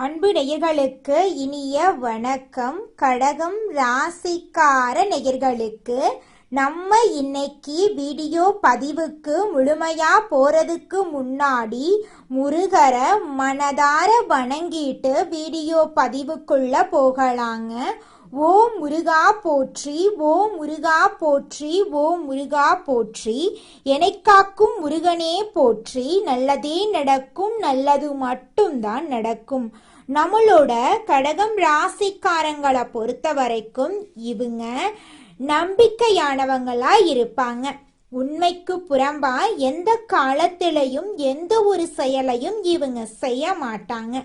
அன்பு நேயர்களுக்கு இனிய வணக்கம். கடகம் ராசிக்கார நேயர்களுக்கு நம்ம இன்னைக்கு வீடியோ பதிவுக்கு முழுமையா போறதுக்கு முன்னாடி முருகரை மனதார வணங்கிட்டு வீடியோ பதிவுக்குள்ள போகலாங்க. ஓம் முருகா போற்றி, ஓம் முருகா போற்றி, ஓம் முருகா போற்றி. எனைக்காக்கும் முருகனே போற்றி. நல்லதே நடக்கும், நல்லது மட்டும்தான் நடக்கும். நம்மளோட கடகம் ராசிக்காரங்களை பொறுத்த வரைக்கும் இவங்க நம்பிக்கையானவங்களா இருப்பாங்க. உண்மைக்கு புறம்பா எந்த காலத்திலையும் எந்த ஒரு செயலையும் இவங்க செய்ய மாட்டாங்க.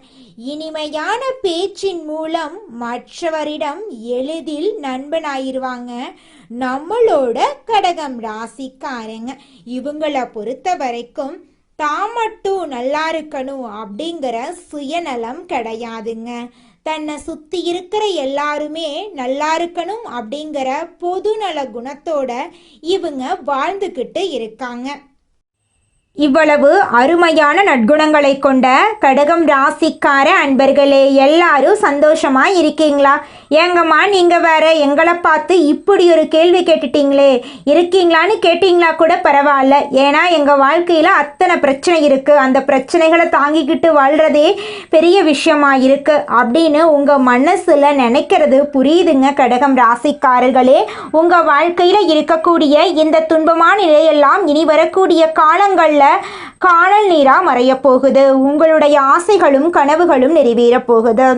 இனிமையான பேச்சின் மூலம் மற்றவரிடம் எளிதில் நண்பனாயிருவாங்க நம்மளோட கடகம் ராசிக்காரங்க. இவங்களை பொறுத்த வரைக்கும் தான் மட்டும் நல்லா இருக்கணும் அப்படிங்கிற சுயநலம் கிடையாதுங்க. தன்னை சுத்தி இருக்கிற எல்லாருமே நல்லா இருக்கணும் அப்படிங்கிற பொதுநல குணத்தோட இவங்க வாழ்ந்துகிட்டு இருக்காங்க. இவ்வளவு அருமையான நற்குணங்களை கொண்ட கடகம் ராசிக்கார அன்பர்களே, எல்லாரும் சந்தோஷமா இருக்கீங்களா? ஏங்கம்மா நீங்க வேற எங்களை பார்த்து இப்படி ஒரு கேள்வி கேட்டுட்டீங்களே, இருக்கீங்களான்னு கேட்டீங்களா கூட பரவாயில்ல. ஏன்னா எங்க வாழ்க்கையில அத்தனை பிரச்சனை இருக்கு, அந்த பிரச்சனைகளை தாங்கிக்கிட்டு வாழ்றதே பெரிய விஷயமா இருக்கு அப்படின்னு உங்க மனசுல நினைக்கிறது புரியுதுங்க. கடகம் ராசிக்காரர்களே, உங்க வாழ்க்கையில இருக்கக்கூடிய இந்த துன்பமான நிலையெல்லாம் இனி வரக்கூடிய காலங்கள்ல காணல் நீரா மறைய போகுது. உங்களுடைய ஆசைகளும் கனவுகளும் நிறைவேற போகுது.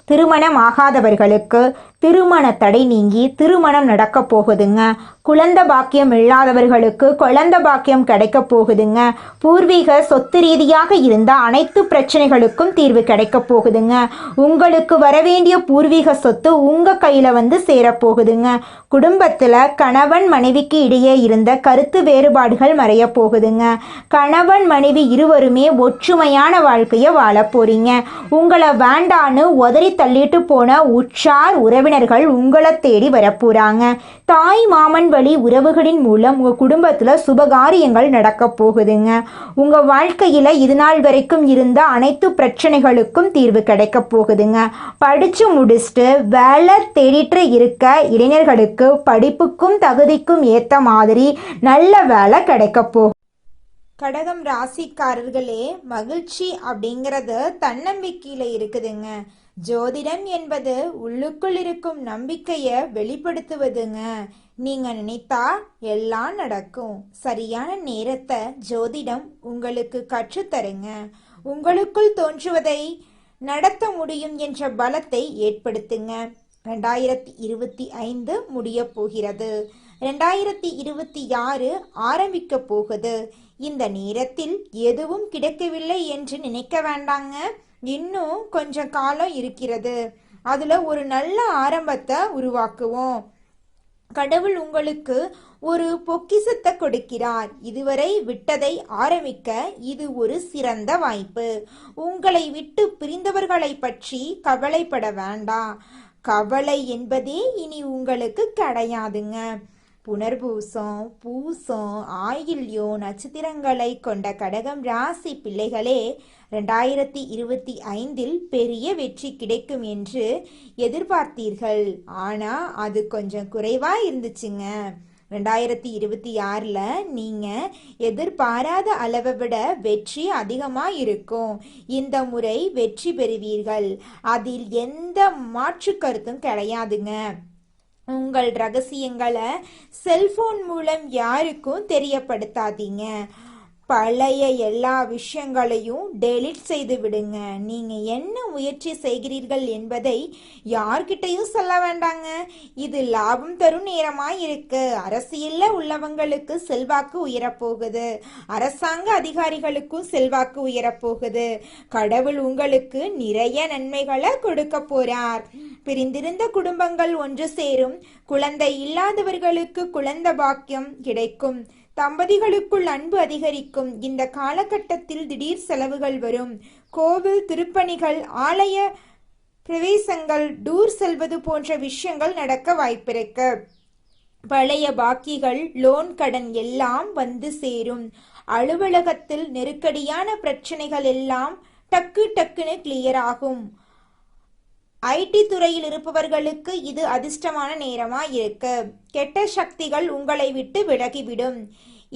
திருமணம் ஆகாதவர்களுக்கு திருமண தடை நீங்கி திருமணம் நடக்க போகுதுங்க. குழந்தை பாக்கியம் இல்லாதவர்களுக்கு குழந்தை பாக்கியம் கிடைக்க போகுதுங்க. பூர்வீக சொத்து ரீதியாக இருந்த அனைத்து பிரச்சனைகளுக்கும் தீர்வு கிடைக்க போகுதுங்க. உங்களுக்கு வரவேண்டிய பூர்வீக சொத்து உங்க கையில வந்து சேரப்போகுதுங்க. குடும்பத்துல கணவன் மனைவிக்கு இடையே இருந்த கருத்து வேறுபாடுகள் மறைய போகுதுங்க. கணவன் மனைவி இருவருமே ஒற்றுமையான வாழ்க்கையை வாழ போறீங்க. உங்களை வேண்டான்னு உதறி தள்ளிட்டு போன உற்றார் உறவினர்கள் உங்களை தேடி வரப்போறாங்க. தாய் மாமன் வழி உறவுகளின் மூலம் உங்க குடும்பத்துல சுபகாரியங்கள் நடக்க போகுதுங்க. உங்க வாழ்க்கையில இது நாள் வரைக்கும் இருந்த அனைத்து பிரச்சனைகளுக்கும் தீர்வு கிடைக்க போகுதுங்க. படிச்சு முடிச்சுட்டு வேலை தேடிட்டு இருக்க இளைஞர்களுக்கு படிப்புக்கும் தகுதிக்கும் ஏத்த மாதிரி நல்ல வேலை கிடைக்க போகும். கடகம் ராசிக்காரர்களே, மகிழ்ச்சி அப்படிங்கிறது தன்னம்பிக்கையில இருக்குதுங்க. ஜோதிடம் என்பது உள்ளுக்குள் இருக்கும் நம்பிக்கையை வெளிப்படுத்துவதுங்க. நீங்க நினைத்தா எல்லாம் நடக்கும். சரியான நேரத்தை ஜோதிடம் உங்களுக்கு கற்றுத்தருங்க. உங்களுக்குள் தோன்றுவதை நடத்த முடியும் என்ற பலத்தை ஏற்படுத்துங்க. 2025 முடிய போகிறது. 2026 ஆரம்பிக்க போகுது. இந்த நேரத்தில் எதுவும் கிடைக்கவில்லை என்று நினைக்க வேண்டாங்க. இன்னும் கொஞ்சம் காலம் இருக்கிறது. அதுல ஒரு நல்ல ஆரம்பத்தை உருவாக்குவோம். கடவுள் உங்களுக்கு ஒரு பொக்கிஷத்தை கொடுக்கிறார். இதுவரை விட்டதை ஆரம்பிக்க இது ஒரு சிறந்த வாய்ப்பு. உங்களை விட்டு பிரிந்தவர்களை பற்றி கவலைப்பட வேண்டாம். கவலை என்பதே இனி உங்களுக்கு கிடையாதுங்க. புனர்பூசம், பூசம், ஆயில்யம் நட்சத்திரங்களை கொண்ட கடகம் ராசி பிள்ளைகளே, 2025 பெரிய வெற்றி கிடைக்கும் என்று எதிர்பார்த்தீர்கள். ஆனா அது கொஞ்சம் குறைவா இருந்துச்சுங்க. 2026 நீங்க எதிர்பாராத அளவை விட வெற்றி அதிகமா இருக்கும். இந்த முறை வெற்றி பெறுவீர்கள். அதில் எந்த மாற்று கருத்தும் கிடையாதுங்க. உங்கள் ரகசியங்களை செல்போன் மூலம் யாருக்கும் தெரியப்படுத்தாதீங்க. பழைய எல்லா விஷயங்களையும் டெலீட் செய்து விடுங்க. நீங்க என்ன முயற்சி செய்கிறீர்கள் என்பதை யார்கிட்டையும் சொல்ல வேண்டாங்க. இது லாபம் தரும் நேரமாய் இருக்கு. அரசியல்ல உள்ளவங்களுக்கு செல்வாக்கு உயரப்போகுது. அரசாங்க அதிகாரிகளுக்கும் செல்வாக்கு உயரப்போகுது. கடவுள் உங்களுக்கு நிறைய நன்மைகளை கொடுக்க போறார். பிரிந்திருந்த குடும்பங்கள் ஒன்று சேரும். குழந்தை இல்லாதவர்களுக்கு குழந்தை பாக்கியம் கிடைக்கும். தம்பதிகளுக்குள் அன்பு அதிகரிக்கும். இந்த காலகட்டத்தில் திடீர் செலவுகள் வரும். கோவில் திருப்பணிகள், ஆலய பிரவேசங்கள், டூர் செல்வது போன்ற விஷயங்கள் நடக்க வாய்ப்பிருக்கு. பழைய பாக்கிகள், லோன் கடன் எல்லாம் வந்து சேரும். அலுவலகத்தில் நெருக்கடியான பிரச்சனைகள் எல்லாம் டக்குன்னு கிளியர் ஆகும். ஐடி துறையில் இருப்பவர்களுக்கு இது அதிர்ஷ்டமான நேரமா இருக்கு. கெட்ட சக்திகள் உங்களை விட்டு விலகிவிடும்.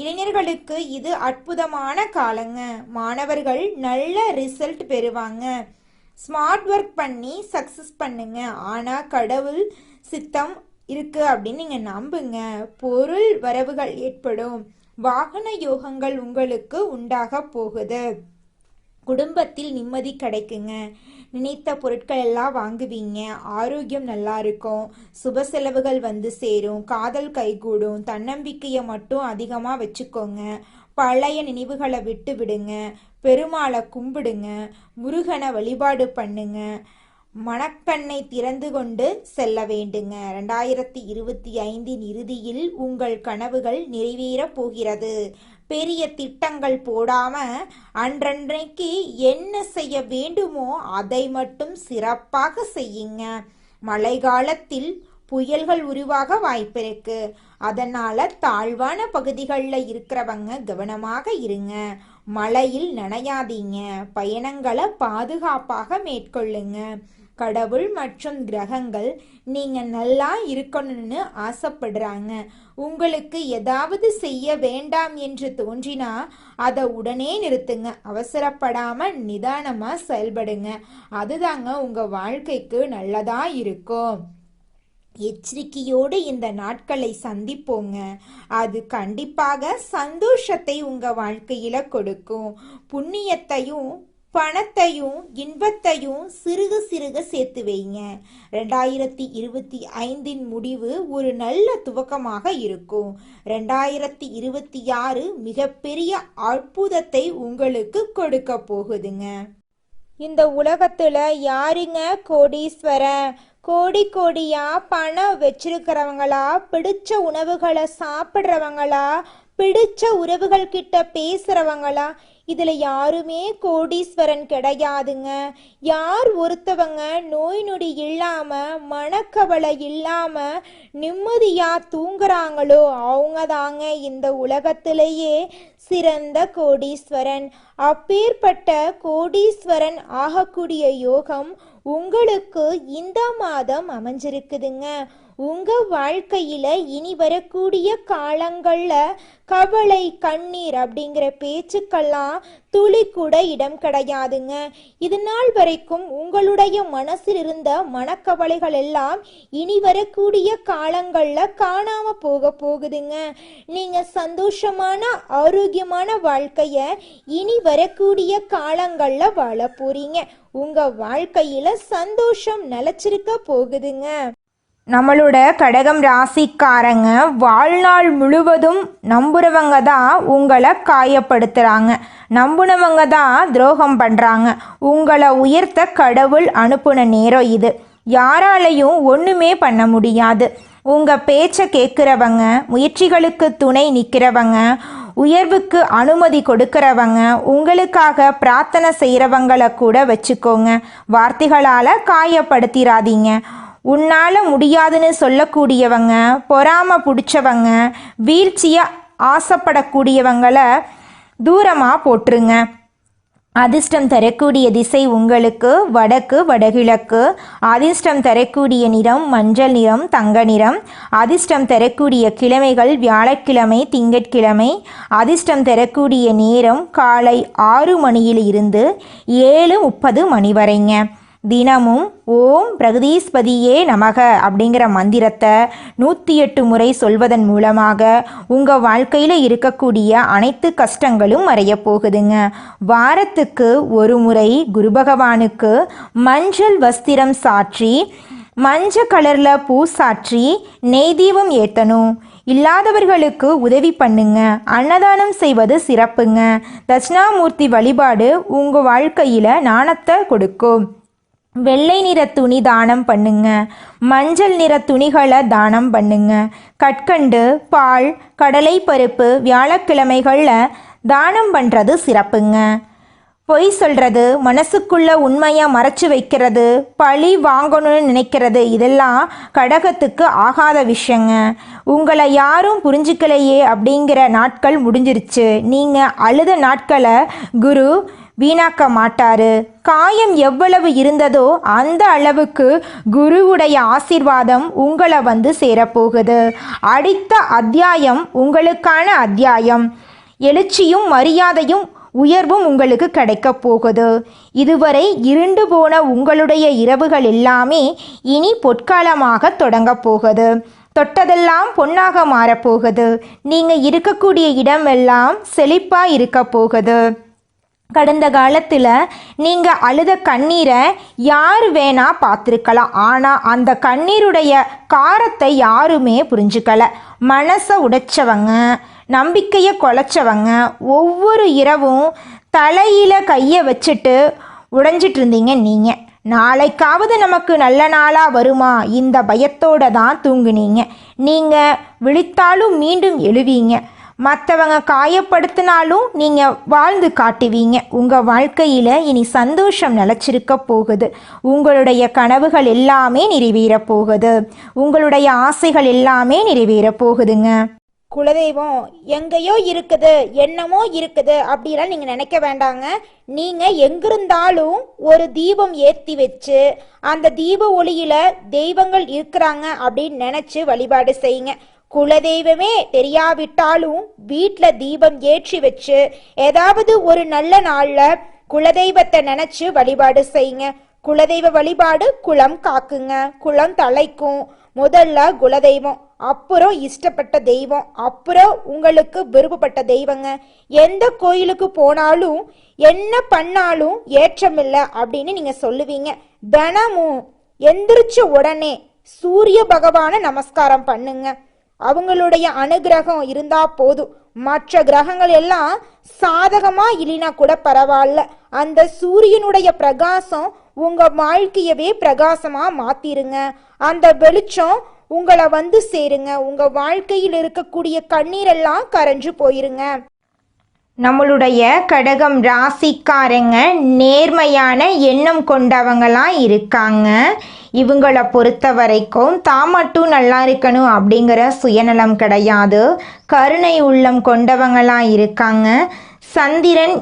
இளைஞர்களுக்கு இது அற்புதமான காலங்க. மாணவர்கள் நல்ல ரிசல்ட் பெறுவாங்க. ஸ்மார்ட் ஒர்க் பண்ணி சக்சஸ் பண்ணுங்க. ஆனா கடவுள் சித்தம் இருக்கு அப்படின்னு நீங்க நம்புங்க. பொருள் வரவுகள் ஏற்படும். வாகன யோகங்கள் உங்களுக்கு உண்டாக போகுது. குடும்பத்தில் நிம்மதி கிடைக்குங்க. நினைத்த பொருட்கள் எல்லாம் வாங்குவீங்க. ஆரோக்கியம் நல்லா இருக்கும். சுப செலவுகள் வந்து சேரும். காதல் கைகூடும். தன்னம்பிக்கையை மட்டும் அதிகமாக வச்சுக்கோங்க. பழைய நினைவுகளை விட்டு விடுங்க. பெருமாளை கும்பிடுங்க. முருகனை வழிபாடு பண்ணுங்க. மனக்கண்ணை திறந்து கொண்டு செல்ல வேண்டுங்க. 2025 இறுதியில் உங்கள் கனவுகள் நிறைவேறப் போகிறது. பெரிய திட்டங்கள் போடாம அன்றன்றைக்கு என்ன செய்ய வேண்டுமோ அதை மட்டும் சிறப்பாக செய்யுங்க. மழை காலத்தில் புயல்கள் உருவாக வாய்ப்பிருக்கு. அதனால தாழ்வான பகுதிகளில் இருக்கிறவங்க கவனமாக இருங்க. மழையில் நனையாதீங்க. பயணங்களை பாதுகாப்பாக மேற்கொள்ளுங்க. கடவுள் மற்றும் கிரகங்கள் நீங்க நல்லா இருக்கணும்னு ஆசைப்படுறாங்க. உங்களுக்கு ஏதாவது செய்ய வேண்டாம் என்று தோன்றினா அதை உடனே நிறுத்துங்க. அவசரப்படாம நிதானமா செயல்படுங்க. அதுதாங்க உங்க வாழ்க்கைக்கு நல்லதா இருக்கும். எச்சரிக்கையோடு இந்த நாட்களை சந்திப்போங்க. அது கண்டிப்பாக சந்தோஷத்தை உங்க வாழ்க்கையில கொடுக்கும். புண்ணியத்தையும் பணத்தையும் இன்பத்தையும் சிறுக சிறுக சேர்த்து வைங்க. 2025 முடிவு ஒரு நல்ல துவக்கமாக இருக்கும். 2026 மிகப்பெரிய அற்புதத்தை உங்களுக்கு கொடுக்க போகுதுங்க. இந்த உலகத்துல யாருங்க கோடீஸ்வரன்? கோடி கோடியா பணம் வச்சிருக்கிறவங்களா? பிடிச்ச உணவுகளை சாப்பிட்றவங்களா? பிடிச்ச உறவுகள் கிட்ட பேசுறவங்களா? இதுல யாருமே கோடீஸ்வரன் கிடையாதுங்க. யார் ஒருத்தவங்க நோய் நொடி இல்லாம மனக்கவலை இல்லாம நிம்மதியா தூங்குறாங்களோ அவங்க தாங்க இந்த உலகத்திலேயே சிறந்த கோடீஸ்வரன். அப்பேற்பட்ட கோடீஸ்வரன் ஆகக்கூடிய யோகம் உங்களுக்கு இந்த மாதம் அமைஞ்சிருக்குதுங்க. உங்க வாழ்க்கையில இனி வரக்கூடிய காலங்கள்ல கவலை கண்ணீர் அப்படிங்கிற பேச்சுக்கெல்லாம் துளி கூட இடம் கிடையாதுங்க. இது நாள் வரைக்கும் உங்களுடைய மனசில் இருந்த மனக்கவலைகள் எல்லாம் இனி வரக்கூடிய காலங்கள்ல காணாம போகுதுங்க. நீங்க சந்தோஷமான ஆரோக்கியமான வாழ்க்கைய இனி வரக்கூடிய காலங்கள்ல வாழ போறீங்க. உங்க வாழ்க்கையில சந்தோஷம் நிலைச்சிருக்க போகுதுங்க. நம்மளோட கடகம் ராசிக்காரங்க வாழ்நாள் முழுவதும் நம்புறவங்க தான் உங்களை காயப்படுத்துகிறாங்க. நம்புனவங்க தான் துரோகம் பண்ணுறாங்க. உங்களை உயர்த்த கடவுள் அனுப்புன நேரம் இது. யாராலையும் ஒன்றுமே பண்ண முடியாது. உங்கள் பேச்சை கேட்குறவங்க, முயற்சிகளுக்கு துணை நிற்கிறவங்க, உயர்வுக்கு அனுமதி கொடுக்கிறவங்க, உங்களுக்காக பிரார்த்தனை செய்கிறவங்களை கூட வச்சுக்கோங்க. வார்த்தைகளால் காயப்படுத்திடாதீங்க. உன்னால் முடியாதுன்னு சொல்லக்கூடியவங்க, பொறாமை பிடிச்சவங்க, வீழ்ச்சியை ஆசைப்படக்கூடியவங்களை தூரமாக போட்டுருங்க. அதிர்ஷ்டம் தரக்கூடிய திசை உங்களுக்கு வடக்கு வடகிழக்கு. அதிர்ஷ்டம் தரக்கூடிய நிறம் மஞ்சள் நிறம், தங்க நிறம். அதிர்ஷ்டம் தரக்கூடிய கிழமைகள் வியாழக்கிழமை, திங்கட்கிழமை. அதிர்ஷ்டம் தரக்கூடிய நேரம் காலை 6 மணியில் இருந்து 7:30 மணி வரைங்க. தினமும் ஓம் பிரகதீஸ்பதியே நமக அப்படிங்கிற மந்திரத்தை 108 முறை சொல்வதன் மூலமாக உங்கள் வாழ்க்கையில் இருக்கக்கூடிய அனைத்து கஷ்டங்களும் மறைய போகுதுங்க. வாரத்துக்கு ஒரு முறை குரு பகவானுக்கு மஞ்சள் வஸ்திரம் சாற்றி, மஞ்சள் கலரில் பூ சாற்றி நெய் தீபம் ஏற்றணும். இல்லாதவர்களுக்கு உதவி பண்ணுங்க. அன்னதானம் செய்வது சிறப்புங்க. தட்சிணாமூர்த்தி வழிபாடு உங்கள் வாழ்க்கையில் ஞானத்தை கொடுக்கும். வெள்ளை நிற துணி தானம் பண்ணுங்க. மஞ்சள் நிற துணிகளை தானம் பண்ணுங்க. கற்கண்டு, பால், கடலை பருப்பு வியாழக்கிழமைகளில் தானம் பண்ணுறது சிறப்புங்க. பொய் சொல்கிறது, மனசுக்குள்ள உண்மையை மறைச்சு வைக்கிறது, பழி வாங்கணும்னு நினைக்கிறது இதெல்லாம் கடகத்துக்கு ஆகாத விஷயங்க. உங்களை யாரும் புரிஞ்சுக்கலையே அப்படிங்கிற நாட்கள் முடிஞ்சிருச்சு. நீங்கள் அழுத நாட்களை குரு வீணாக்க மாட்டாரு. காயம் எவ்வளவு இருந்ததோ அந்த அளவுக்கு குருவுடைய ஆசீர்வாதம் உங்களை வந்து சேரப்போகுது. அடுத்த அத்தியாயம் உங்களுக்கான அத்தியாயம். எழுச்சியும் மரியாதையும் உயர்வும் உங்களுக்கு கிடைக்க போகுது. இதுவரை இருண்டு போன உங்களுடைய இரவுகள் எல்லாமே இனி பொற்காலமாக தொடங்க போகுது. தொட்டதெல்லாம் பொன்னாக மாறப்போகுது. நீங்கள் இருக்கக்கூடிய இடமெல்லாம் செழிப்பாக இருக்க போகுது. கடந்த காலத்தில் நீங்கள் அழுத கண்ணீரை யார் வேணா பார்த்துருக்கலாம். ஆனால் அந்த கண்ணீருடைய காரத்தை யாருமே புரிஞ்சுக்கல. மனசை உடைச்சவங்க, நம்பிக்கையை குலைச்சவங்க, ஒவ்வொரு இரவும் தலையில் கையை வச்சுட்டு உடைஞ்சிட்டு இருந்தீங்க நீங்கள். நாளைக்காவது நமக்கு நல்ல நாளாக வருமா இந்த பயத்தோடு தான் தூங்குனீங்க. நீங்கள் விழித்தாலும் மீண்டும் எழுவீங்க. மற்றவங்க காயப்படுத்தினாலும் நீங்கள் வாழ்ந்து காட்டுவீங்க. உங்கள் வாழ்க்கையில் இனி சந்தோஷம் நிலச்சிருக்க போகுது. உங்களுடைய கனவுகள் எல்லாமே நிறைவேறப் போகுது. உங்களுடைய ஆசைகள் எல்லாமே நிறைவேறப் போகுதுங்க. குலதெய்வம் எங்கேயோ இருக்குது, என்னமோ இருக்குது அப்படிலாம் நீங்கள் நினைக்க வேண்டாங்க. நீங்கள் எங்கிருந்தாலும் ஒரு தீபம் ஏற்றி வச்சு அந்த தீப ஒளியில் தெய்வங்கள் இருக்கிறாங்க அப்படின்னு நினச்சி வழிபாடு செய்யுங்க. குலதெய்வமே தெரியாவிட்டாலும் வீட்டில் தீபம் ஏற்றி வச்சு ஏதாவது ஒரு நல்ல நாளில் குலதெய்வத்தை நினச்சி வழிபாடு செய்யுங்க. குலதெய்வ வழிபாடு குலம் காக்குங்க, குலம் தலைக்கும். முதல்ல குலதெய்வம், அப்புறம் இஷ்டப்பட்ட தெய்வம், அப்புறம் உங்களுக்கு விருப்பப்பட்ட தெய்வங்க. எந்த கோயிலுக்கு போனாலும் என்ன பண்ணாலும் ஏற்றமில்லை அப்படின்னு நீங்கள் சொல்லுவீங்க. தினமும் எந்திரிச்ச உடனே சூரிய பகவானை நமஸ்காரம் பண்ணுங்க. அவங்களுடைய அனுகிரகம் இருந்தா போதும். மற்ற கிரகங்கள் எல்லாம் சாதகமா இல்லைனா கூட பரவாயில்ல. அந்த சூரியனுடைய பிரகாசம் உங்க வாழ்க்கையவே பிரகாசமா மாத்திருங்க. அந்த வெளிச்சம் உங்களை வந்து சேருங்க. உங்க வாழ்க்கையில் இருக்கக்கூடிய கண்ணீரெல்லாம் கரைஞ்சு போயிருங்க. நம்மளுடைய கடகம் ராசிக்காரங்க நேர்மையான எண்ணம் கொண்டவங்களாம் இருக்காங்க. இவங்களை பொறுத்த வரைக்கும் தான் மட்டும் நல்லா இருக்கணும் அப்படிங்கிற சுயநலம் கிடையாது. கருணை உள்ளம் கொண்டவங்களாம் இருக்காங்க. சந்திரன்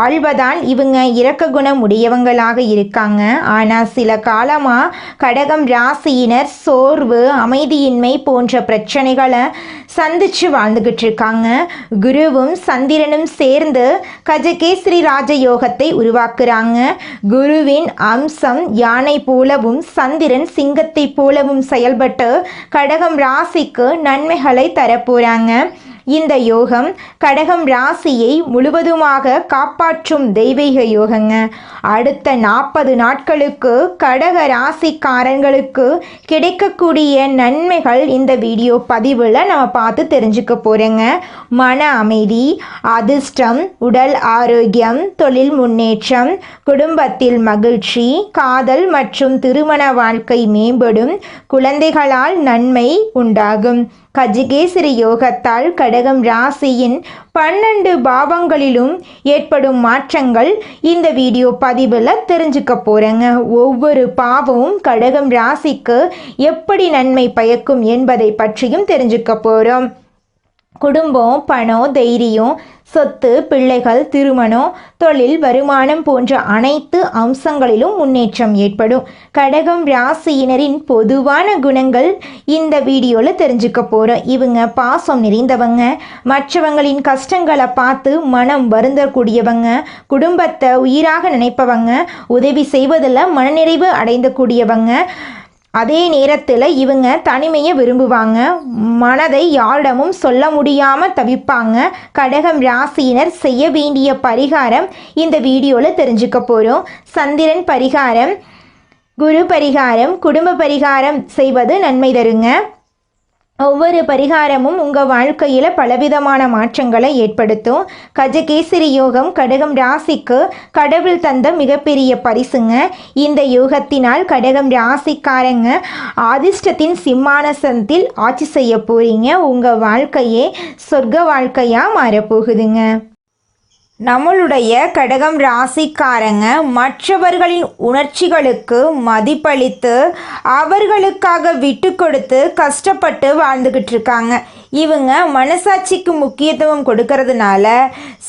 ஆழ்வதால் இவங்க இரக்க குணம் உடையவங்களாக இருக்காங்க. ஆனால் சில காலமாக கடகம் ராசியினர் சோர்வு, அமைதியின்மை போன்ற பிரச்சனைகளை சந்திச்சு வாழ்ந்துகிட்டு இருக்காங்க. குருவும் சந்திரனும் சேர்ந்து கஜகேசரி ராஜயோகத்தை உருவாக்குறாங்க. குருவின் அம்சம் யானை போலவும் சந்திரன் சிங்கத்தை போலவும் செயல்பட்டு கடகம் ராசிக்கு நன்மைகளை தரப்போறாங்க. இந்த யோகம் கடகம் ராசியை முழுவதுமாக காப்பாற்றும் தெய்வீக யோகங்க. அடுத்த 40 நாட்களுக்கு கடக ராசிக்காரங்களுக்கு கிடைக்கக்கூடிய நன்மைகள் இந்த வீடியோ பதிவில் நம்ம பார்த்து தெரிஞ்சுக்க போகிறோங்க. மன அமைதி, அதிர்ஷ்டம், உடல் ஆரோக்கியம், தொழில் முன்னேற்றம், குடும்பத்தில் மகிழ்ச்சி, காதல் மற்றும் திருமண வாழ்க்கை மேம்படும், குழந்தைகளால் நன்மை உண்டாகும். கஜகேசரி யோகத்தால் கடகம் ராசியின் 12 பாவங்களிலும் ஏற்படும் மாற்றங்கள் இந்த வீடியோ பதிவில் தெரிஞ்சுக்க போகிறேங்க. ஒவ்வொரு பாவமும் கடகம் ராசிக்கு எப்படி நன்மை பயக்கும் என்பதை பற்றியும் தெரிஞ்சுக்க போகிறோம். குடும்பம், பணம், தைரியம், சொத்து, பிள்ளைகள், திருமணம், தொழில், வருமானம் போன்ற அனைத்து அம்சங்களிலும் முன்னேற்றம் ஏற்படும். கடகம் ராசியினரின் பொதுவான குணங்கள் இந்த வீடியோவில் தெரிஞ்சுக்க போகிறோம். இவங்க பாசம் நிறைந்தவங்க, மற்றவங்களின் கஷ்டங்களை பார்த்து மனம் வருந்தக்கூடியவங்க, குடும்பத்தை உயிராக நினைப்பவங்க, உதவி செய்வதில் மனநிறைவு அடைந்தக்கூடியவங்க. அதே நேரத்தில் இவங்க தனிமையை விரும்புவாங்க. மனதை யாரிடமும் சொல்ல முடியாமல் தவிப்பாங்க. கடகம் ராசியினர் செய்ய வேண்டிய பரிகாரம் இந்த வீடியோவில் தெரிஞ்சுக்க போகிறோம். சந்திரன் பரிகாரம், குரு பரிகாரம், குடும்ப பரிகாரம் செய்வது நன்மை தருங்க. ஒவ்வொரு பரிகாரமும் உங்கள் வாழ்க்கையில் பலவிதமான மாற்றங்களை ஏற்படுத்தும். கஜகேசரி யோகம் கடகம் ராசிக்கு கடவுள் தந்த மிகப்பெரிய பரிசுங்க. இந்த யோகத்தினால் கடகம் ராசிக்காரங்க அதிர்ஷ்டத்தின் சிம்மாசனத்தில் ஆட்சி செய்ய போகிறீங்க. உங்கள் வாழ்க்கையே சொர்க்க வாழ்க்கையாக மாறப்போகுதுங்க. நம்மளுடைய கடகம் ராசிக்காரங்க மற்றவர்களின் உணர்ச்சிகளுக்கு மதிப்பளித்து அவர்களுக்காக விட்டு கொடுத்து கஷ்டப்பட்டு வாழ்ந்துக்கிட்டு இருக்காங்க. இவங்க மனசாட்சிக்கு முக்கியத்துவம் கொடுக்கறதுனால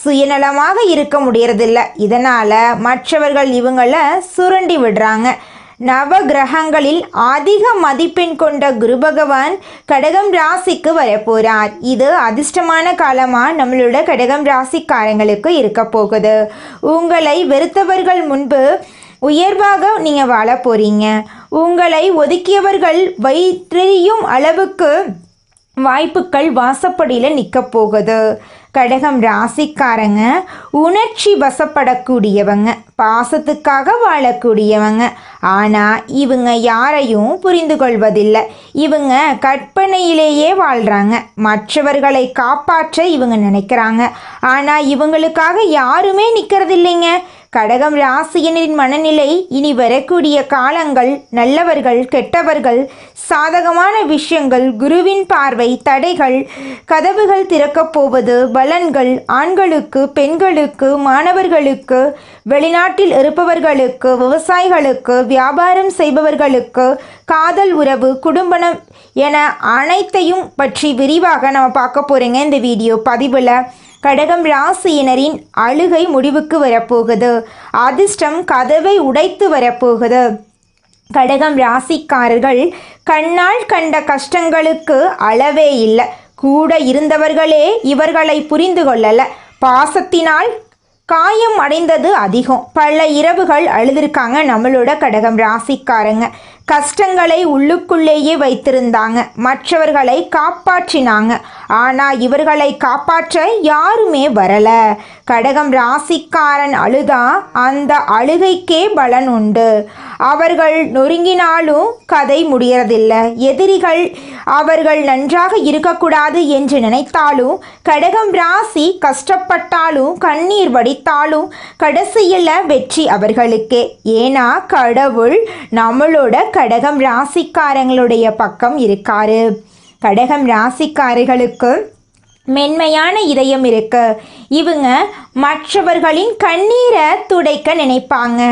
சுயநலமாக இருக்க முடியறதில்ல. இதனால் மற்றவர்கள் இவங்களை சுரண்டி விடுறாங்க. நவ கிரகங்களில் அதிக மதிப்பெண் கொண்ட குரு பகவான் கடகம் ராசிக்கு வரப்போறார். இது அதிர்ஷ்டமான காலமாக நம்மளோட கடகம் ராசிக்காரங்களுக்கு இருக்க போகுது. உங்களை வெறுத்தவர்கள் முன்பு உயர்வாக நீங்கள் வாழ போறீங்க. உங்களை ஒதுக்கியவர்கள் வைத்தெறியும் அளவுக்கு வாய்ப்புகள் வாசப்படியில் நிற்க போகுது. கடகம் ராசிக்காரங்க உணர்ச்சி வசப்படக்கூடியவங்க, பாசத்துக்காக வாழக்கூடியவங்க. ஆனால் இவங்க யாரையும் புரிந்து கொள்வதில்லை. இவங்க கற்பனையிலேயே வாழ்கிறாங்க. மற்றவர்களை காப்பாற்ற இவங்க நினைக்கிறாங்க. ஆனால் இவங்களுக்காக யாருமே நிற்கிறது இல்லைங்க. கடகம் ராசியினரின் மனநிலை இனி வரக்கூடிய காலங்கள் நல்லவர்கள் கெட்டவர்கள் சாதகமான விஷயங்கள் குருவின் பார்வை தடைகள் கதவுகள் திறக்கப் போவது பலன்கள் ஆண்களுக்கு பெண்களுக்கு மாணவர்களுக்கு வெளிநாட்டில் இருப்பவர்களுக்கு விவசாயிகளுக்கு வியாபாரம் செய்பவர்களுக்கு காதல் உறவு குடும்பம் என அனைத்தையும் பற்றி விரிவாக நம்ம பார்க்க போகிறோங்க இந்த வீடியோ பதிவில். கடகம் ராசியினரின் அழுகை முடிவுக்கு வரப்போகுது. அதிர்ஷ்டம் கதவை உடைத்து வரப்போகுது. கடகம் ராசிக்காரர்கள் கண்ணால் கண்ட கஷ்டங்களுக்கு அளவே இல்லை. கூட இருந்தவர்களே இவர்களை புரிந்து கொள்ளலை. பாசத்தினால் காயம் அடைந்தது அதிகம். பல இரவுகள் அழுதுருக்காங்க நம்மளோட கடகம் ராசிக்காரங்க. கஷ்டங்களை உள்ளுக்குள்ளேயே வைத்திருந்தாங்க. மற்றவர்களை காப்பாற்றினாங்க. ஆனால் இவர்களை காப்பாற்ற யாருமே வரலை. கடகம் ராசிக்காரன் அழுதா அந்த அழுகைக்கே பலன் உண்டு. அவர்கள் நொறுங்கினாலும் கதை முடியறதில்லை. எதிரிகள் அவர்கள் நன்றாக இருக்கக்கூடாது என்று நினைத்தாலும் கடகம் ராசி கஷ்டப்பட்டாலும் கண்ணீர் வடித்தாலும் கடைசியில் வெற்றி அவர்களுக்கே. ஏன்னா கடவுள் நம்மளோட கடகம் ராசிக்காரங்களுடைய பக்கம் இருக்காரு. கடகம் ராசிக்காரர்களுக்கு மென்மையான இதயம் இருக்கு. இவங்க மற்றவர்களின் கண்ணீரை துடைக்க நினைப்பாங்க.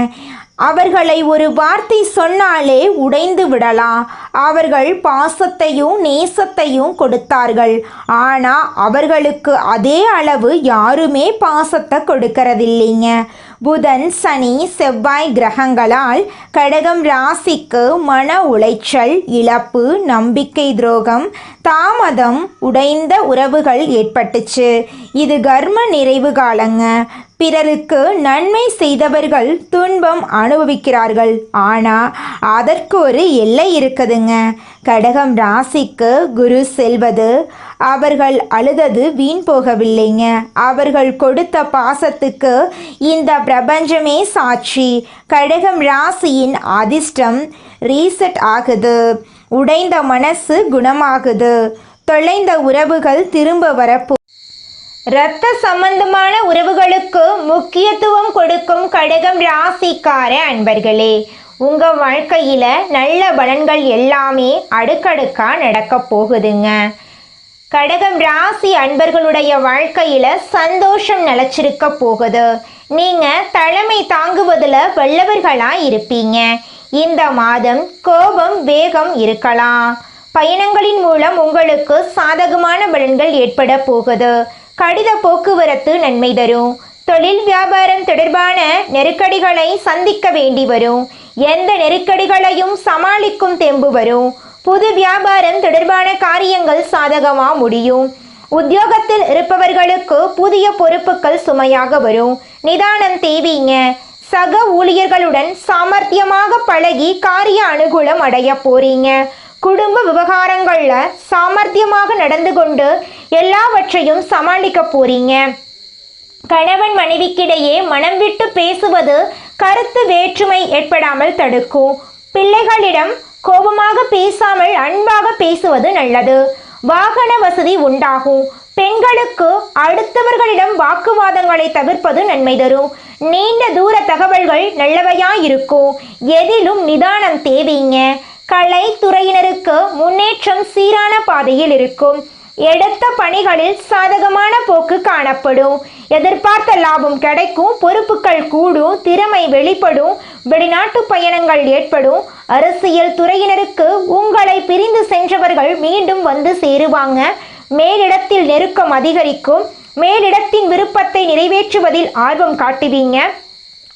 அவர்களை ஒரு வார்த்தை சொன்னாலே உடைந்து விடலாம். அவர்கள் பாசத்தையும் நேசத்தையும் கொடுத்தார்கள். ஆனால் அவர்களுக்கு அதே அளவு யாருமே பாசத்தை கொடுக்கறதில்லைங்க. புதன் சனி செவ்வாய் கிரகங்களால் கடகம் ராசிக்கு மன உளைச்சல் இழப்பு நம்பிக்கை துரோகம் தாமதம் உடைந்த உறவுகள் ஏற்பட்டுச்சு. இது கர்ம நிறைவு காலங்க. பிறருக்கு நன்மை செய்தவர்கள் துன்பம் அனுபவிக்கிறார்கள். ஆனால் அதற்கு ஒரு எல்லை இருக்குதுங்க. கடகம் ராசிக்கு குரு செல்வது அவர்கள் அழுதது வீண் போகவில்லைங்க. அவர்கள் கொடுத்த பாசத்துக்கு இந்த பிரபஞ்சமே சாட்சி. கடகம் ராசியின் அதிர்ஷ்டம் ரீசெட் ஆகுது. உடைந்த மனசு குணமாகுது. தொலைந்த உறவுகள் திரும்ப வரப்போ இரத்த சம்பந்தமான உறவுகளுக்கு முக்கியத்துவம் கொடுக்கும் கடகம் ராசிக்கார அன்பர்களே, உங்கள் வாழ்க்கையில் நல்ல பலன்கள் எல்லாமே அடுக்கடுக்காக நடக்க போகுதுங்க. கடகம் ராசி அன்பர்களுடைய வாழ்க்கையில் சந்தோஷம் நிலச்சிருக்க போகுது. நீங்கள் தலைமை தாங்குவதில் வல்லவர்களாக இருப்பீங்க. இந்த மாதம் கோபம் வேகம் இருக்கலாம். பயணங்களின் மூலம் உங்களுக்கு சாதகமான பலன்கள் ஏற்பட போகுது. கடித போக்குவரத்து நன்மை தரும். தொழில் வியாபாரம் தொடர்பான நெருக்கடிகளை சந்திக்க வேண்டி வரும். எந்த நெருக்கடிகளையும் சமாளிக்கும் தெம்பு வரும். புது வியாபாரம் தொடர்பான காரியங்கள் சாதகமாக முடியும். உத்தியோகத்தில் இருப்பவர்களுக்கு புதிய பொறுப்புகள் சுமையாக வரும். நிதானம் தேவைங்க. சக ஊழியர்களுடன் சாமர்த்தியமாக பழகி காரிய அனுகூலம் அடைய போறீங்க. குடும்ப விவகாரங்களில் சாமர்த்தியமாக நடந்து கொண்டு எல்லாவற்றையும் சமாளிக்க போறீங்க. கணவன் மனைவிக்கிடையே மனம் விட்டு பேசுவது கருத்து வேற்றுமை ஏற்படாமல் தடுக்கும். பிள்ளைகளிடம் கோபமாக பேசாமல் அன்பாக பேசுவது நல்லது. வாகன வசதி உண்டாகும். பெண்களுக்கு அடுத்தவர்களிடம் வாக்குவாதங்களை தவிர்ப்பது நன்மை தரும். நீண்ட தூர தகவல்கள் நல்லவையாயிருக்கும். எதிலும் நிதானம் தேவைங்க. கலைத்துறையினருக்கு முன்னேற்றம் சீரான பாதையில் இருக்கும். எடுத்த பணிகளில் சாதகமான போக்கு காணப்படும். எதிர்பார்த்த லாபம் கிடைக்கும். பொறுப்புகள் கூடும். திறமை வெளிப்படும். வெளிநாட்டு பயணங்கள் ஏற்படும். அரசியல் துறையினருக்கு உங்களை பிரிந்து சென்றவர்கள் மீண்டும் வந்து சேருவாங்க. மேலிடத்தில் நெருக்கம் அதிகரிக்கும். மேலிடத்தின் விருப்பத்தை நிறைவேற்றுவதில் ஆர்வம் காட்டுவீங்க.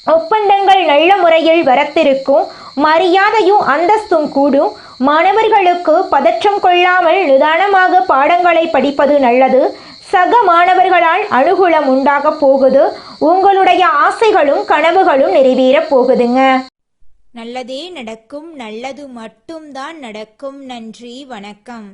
ஒப்பந்தங்கள் நல்ல முறையில் வரத்திருக்கும். மரியாதையும் அந்தஸ்தும் கூடும். மாணவர்களுக்கு பதற்றம் கொள்ளாமல் நிதானமாக பாடங்களை படிப்பது நல்லது. சக மாணவர்களால் அனுகூலம் உண்டாக போகுது. உங்களுடைய ஆசைகளும் கனவுகளும் நிறைவேறப் போகுதுங்க. நல்லதே நடக்கும். நல்லது மட்டும்தான் நடக்கும். நன்றி, வணக்கம்.